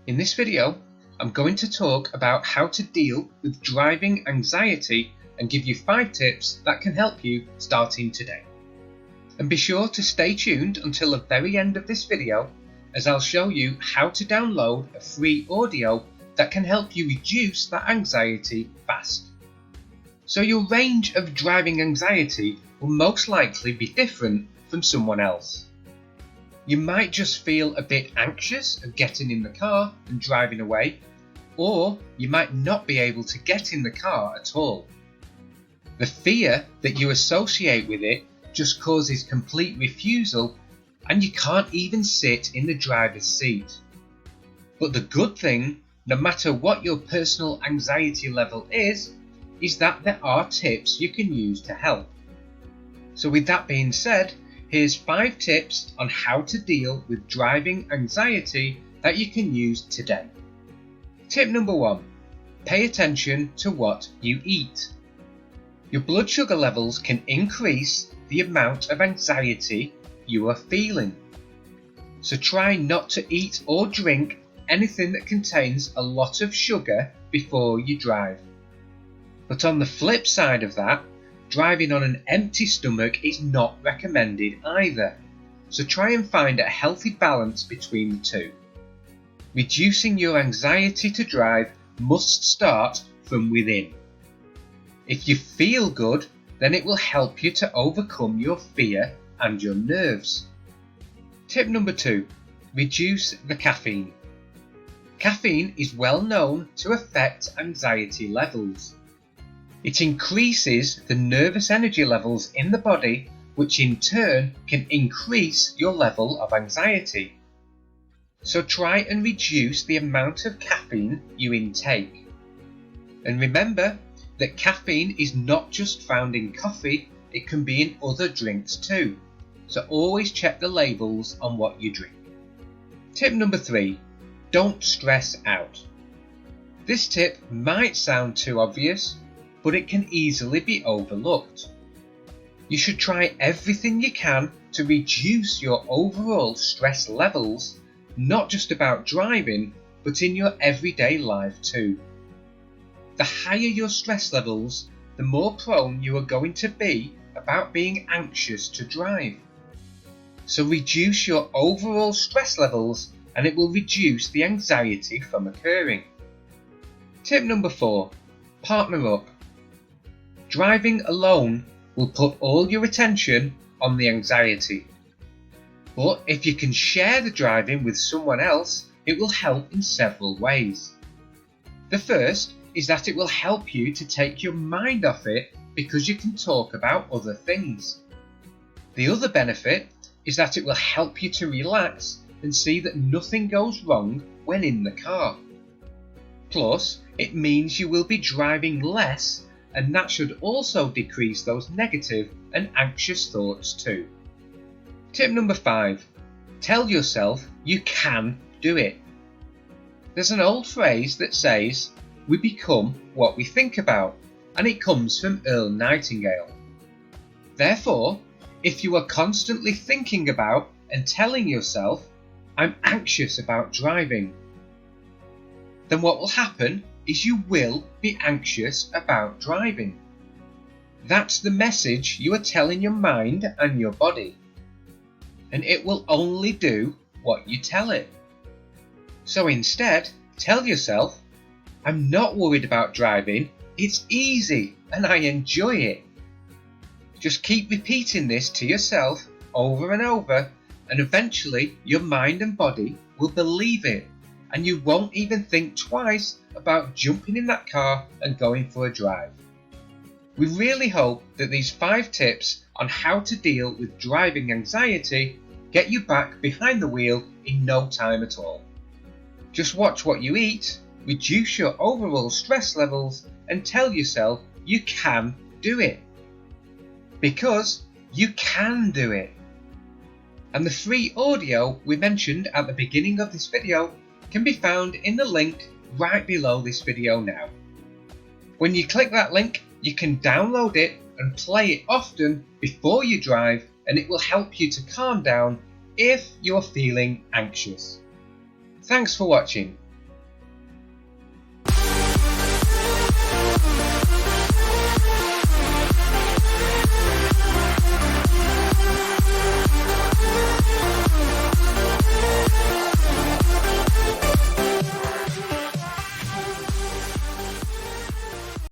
In this video, I'm going to talk about how to deal with driving anxiety and give you 5 tips that can help you starting today. And be sure to stay tuned until the very end of this video, as I'll show you how to download a free audio that can help you reduce that anxiety fast. So your range of driving anxiety will most likely be different from someone else. You might just feel a bit anxious of getting in the car and driving away, or you might not be able to get in the car at all. The fear that you associate with it just causes complete refusal, and you can't even sit in the driver's seat. But the good thing, no matter what your personal anxiety level is that there are tips you can use to help. So with that being said, here's 5 tips on how to deal with driving anxiety that you can use today. Tip number 1. Pay attention to what you eat. Your blood sugar levels can increase the amount of anxiety you are feeling. So try not to eat or drink anything that contains a lot of sugar before you drive. But on the flip side of that, driving on an empty stomach is not recommended either, so try and find a healthy balance between the two. Reducing your anxiety to drive must start from within. If you feel good, then it will help you to overcome your fear and your nerves. Tip number 2. Reduce the caffeine. Caffeine is well known to affect anxiety levels. It increases the nervous energy levels in the body, which in turn can increase your level of anxiety. So try and reduce the amount of caffeine you intake. And remember that caffeine is not just found in coffee, it can be in other drinks too. So always check the labels on what you drink. Tip number 3. Don't stress out. This tip might sound too obvious, but it can easily be overlooked. You should try everything you can to reduce your overall stress levels, not just about driving, but in your everyday life too. The higher your stress levels, the more prone you are going to be about being anxious to drive. So reduce your overall stress levels and it will reduce the anxiety from occurring. Tip number 4. Partner up. Driving alone will put all your attention on the anxiety. But if you can share the driving with someone else, it will help in several ways. The first is that it will help you to take your mind off it because you can talk about other things. The other benefit is that it will help you to relax and see that nothing goes wrong when in the car. Plus, it means you will be driving less, and that should also decrease those negative and anxious thoughts too. Tip number 5. Tell yourself you can do it. There's an old phrase that says, "We become what we think about," and it comes from Earl Nightingale. Therefore, if you are constantly thinking about and telling yourself, "I'm anxious about driving," then what will happen is you will be anxious about driving. That's the message you are telling your mind and your body. And it will only do what you tell it. So instead, tell yourself, "I'm not worried about driving, it's easy and I enjoy it." Just keep repeating this to yourself over and over, and eventually your mind and body will believe it, and you won't even think twice about jumping in that car and going for a drive. We really hope that these 5 tips on how to deal with driving anxiety get you back behind the wheel in no time at all. Just watch what you eat, reduce your overall stress levels, and tell yourself you can do it. Because you can do it. And the free audio we mentioned at the beginning of this video can be found in the link right below this video now. When you click that link, you can download it and play it often before you drive, and it will help you to calm down if you're feeling anxious. Thanks for watching.